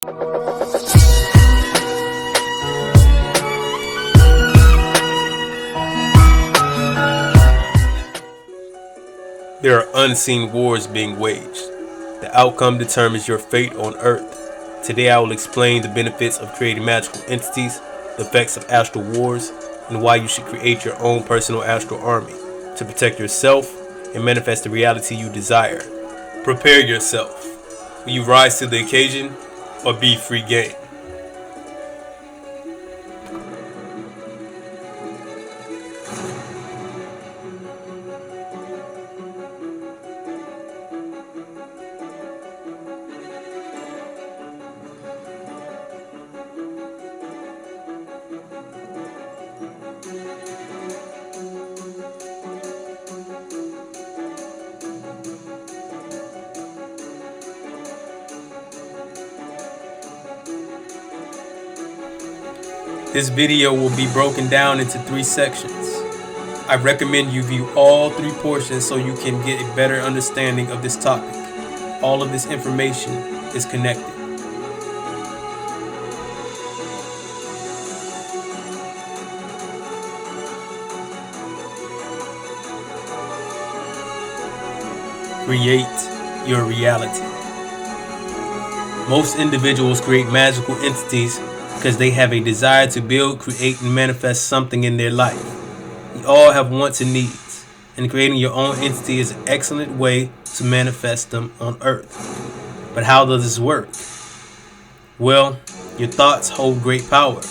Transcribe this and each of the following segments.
There are unseen wars being waged. The outcome determines your fate on Earth. Today I will explain the benefits of creating magical entities, the effects of astral wars, and why you should create your own personal astral army to protect yourself and manifest the reality you desire. Prepare yourself. Will you rise to the occasion or be free game? This video will be broken down into 3 sections. I recommend you view all 3 portions so you can get a better understanding of this topic. All of this information is connected. Create your reality. Most individuals create magical entities because they have a desire to build, create, and manifest something in their life. We all have wants and needs, and creating your own entity is an excellent way to manifest them on Earth. But how does this work? Well, your thoughts hold great power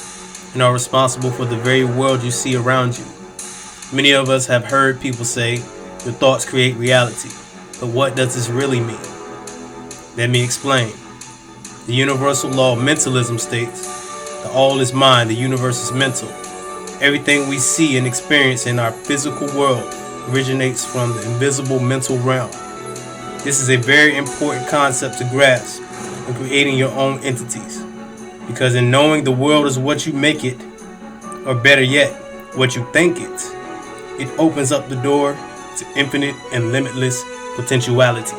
and are responsible for the very world you see around you. Many of us have heard people say, your thoughts create reality. But what does this really mean? Let me explain. The universal law of mentalism states, the all is mind, the universe is mental. Everything we see and experience in our physical world originates from the invisible mental realm. This is a very important concept to grasp in creating your own entities, because in knowing the world is what you make it, or better yet, what you think it opens up the door to infinite and limitless potentiality.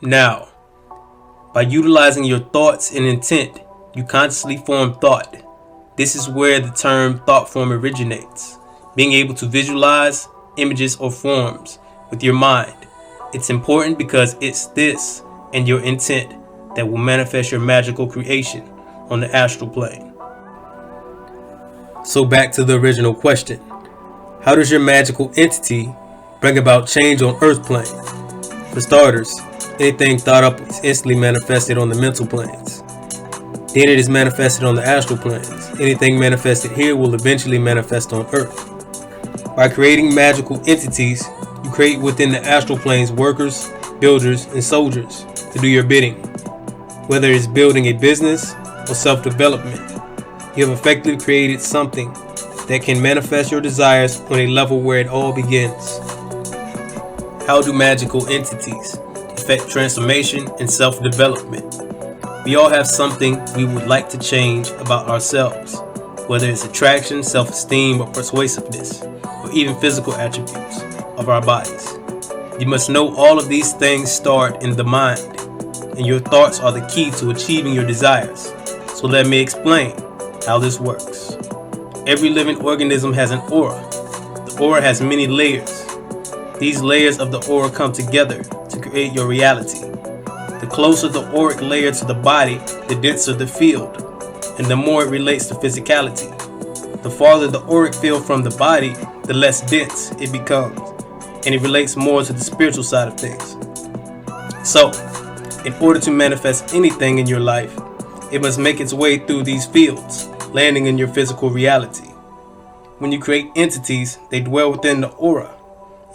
Now, by utilizing your thoughts and intent, you consciously form thought. This is where the term thought form originates. Being able to visualize images or forms with your mind. It's important because it's this and your intent that will manifest your magical creation on the astral plane. So back to the original question. How does your magical entity bring about change on Earth plane? For starters, anything thought up is instantly manifested on the mental planes. Then it is manifested on the astral planes. Anything manifested here will eventually manifest on Earth. By creating magical entities, you create within the astral planes workers, builders, and soldiers to do your bidding. Whether it's building a business or self-development, you have effectively created something that can manifest your desires on a level where it all begins. How do magical entities affect transformation and self-development? We all have something we would like to change about ourselves, whether it's attraction, self-esteem, or persuasiveness, or even physical attributes of our bodies. You must know all of these things start in the mind, and your thoughts are the key to achieving your desires. So let me explain how this works. Every living organism has an aura. The aura has many layers. These layers of the aura come together to create your reality. The closer the auric layer to the body, the denser the field, and the more it relates to physicality. The farther the auric field from the body, the less dense it becomes, and it relates more to the spiritual side of things. So, in order to manifest anything in your life, it must make its way through these fields, landing in your physical reality. When you create entities, they dwell within the aura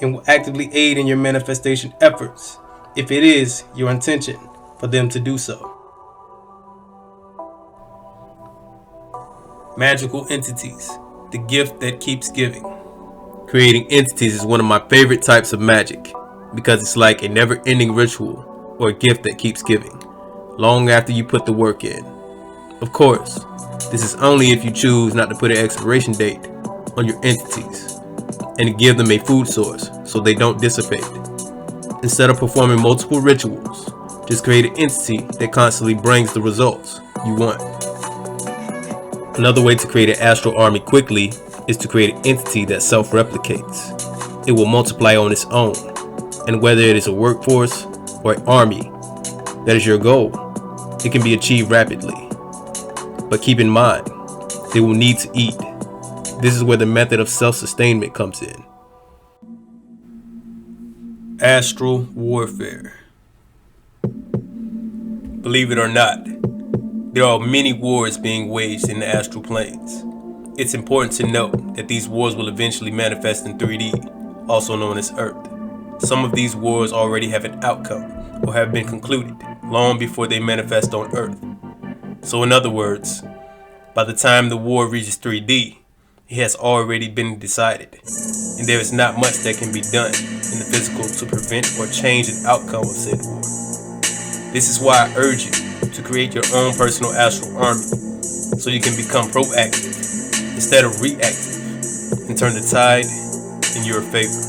and will actively aid in your manifestation efforts, if it is your intention for them to do so. Magical entities, the gift that keeps giving. Creating entities is one of my favorite types of magic because it's like a never-ending ritual or a gift that keeps giving long after you put the work in. Of course, This is only if you choose not to put an expiration date on your entities and give them a food source so they don't dissipate. Instead of performing multiple rituals, just create an entity that constantly brings the results you want. Another way to create an astral army quickly is to create an entity that self-replicates. It will multiply on its own, and whether it is a workforce or an army that is your goal, it can be achieved rapidly. But keep in mind, they will need to eat. This is where the method of self-sustainment comes in. Astral warfare. Believe it or not, there are many wars being waged in the astral planes. It's important to note that these wars will eventually manifest in 3D, also known as Earth. Some of these wars already have an outcome or have been concluded long before they manifest on Earth. So in other words, by the time the war reaches 3D, it has already been decided, and there is not much that can be done in the physical to prevent or change the outcome of said war. This is why I urge you to create your own personal astral army so you can become proactive instead of reactive and turn the tide in your favor.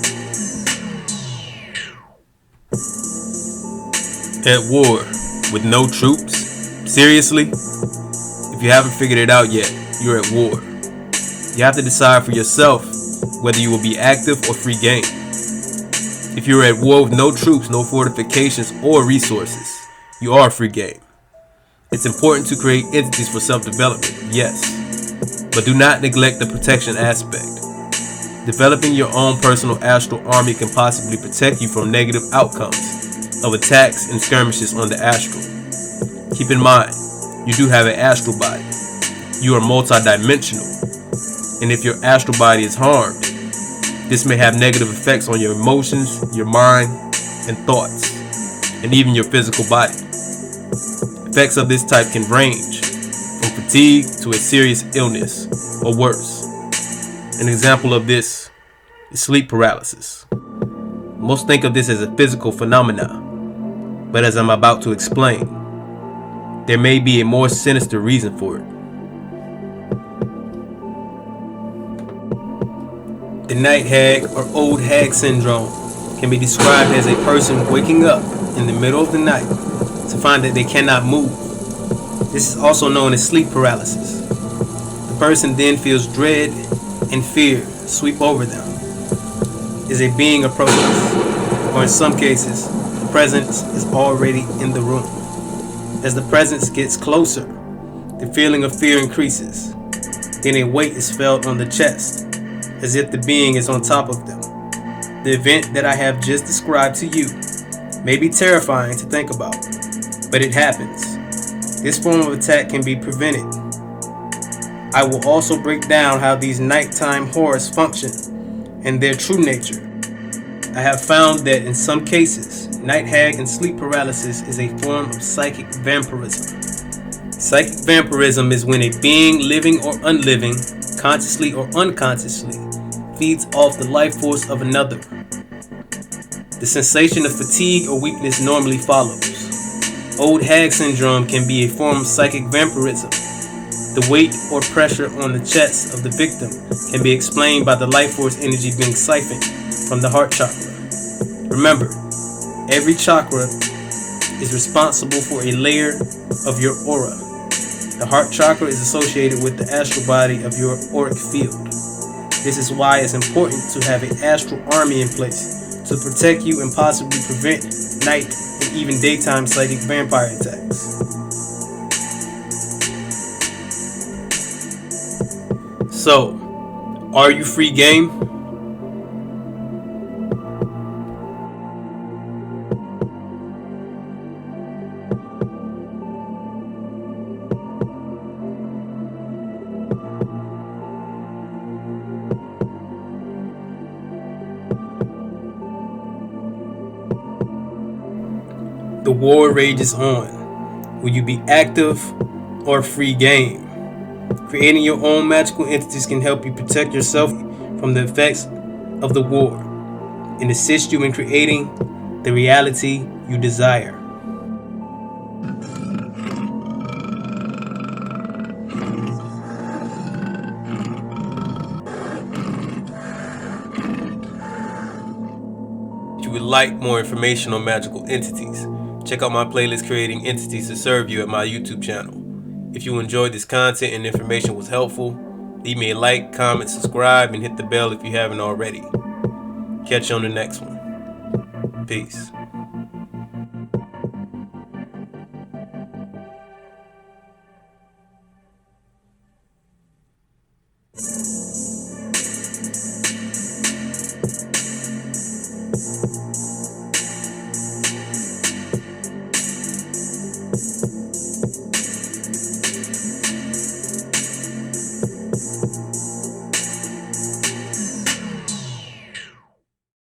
At war with no troops? Seriously? If you haven't figured it out yet, you're at war. You have to decide for yourself whether you will be active or free game. If you're at war with no troops, no fortifications, or resources, you are free game. It's important to create entities for self-development, yes, but do not neglect the protection aspect. Developing your own personal astral army can possibly protect you from negative outcomes of attacks and skirmishes on the astral. Keep in mind, you do have an astral body. You are multidimensional, and if your astral body is harmed, this may have negative effects on your emotions, your mind, and thoughts, and even your physical body. Effects of this type can range from fatigue to a serious illness or worse. An example of this is sleep paralysis. Most think of this as a physical phenomenon, but as I'm about to explain, there may be a more sinister reason for it. The night hag or old hag syndrome can be described as a person waking up in the middle of the night to find that they cannot move. This is also known as sleep paralysis. The person then feels dread and fear sweep over them as a being approaches, or in some cases, the presence is already in the room. As the presence gets closer, the feeling of fear increases. Then a weight is felt on the chest, as if the being is on top of them. The event that I have just described to you may be terrifying to think about, but it happens. This form of attack can be prevented. I will also break down how these nighttime horrors function and their true nature. I have found that in some cases, night hag and sleep paralysis is a form of psychic vampirism. Psychic vampirism is when a being, living or unliving, consciously or unconsciously, feeds off the life force of another. The sensation of fatigue or weakness normally follows. Old hag syndrome can be a form of psychic vampirism. The weight or pressure on the chest of the victim can be explained by the life force energy being siphoned from the heart chakra. Remember, every chakra is responsible for a layer of your aura. The heart chakra is associated with the astral body of your auric field. This is why it's important to have an astral army in place to protect you and possibly prevent night and even daytime psychic vampire attacks. So, are you free game? The war rages on. Will you be active or free game? Creating your own magical entities can help you protect yourself from the effects of the war and assist you in creating the reality you desire. you would like more information on magical entities, check out my playlist Creating Entities to Serve You at my YouTube channel. If you enjoyed this content and information was helpful, leave me a like, comment, subscribe, and hit the bell if you haven't already. Catch you on the next one. Peace.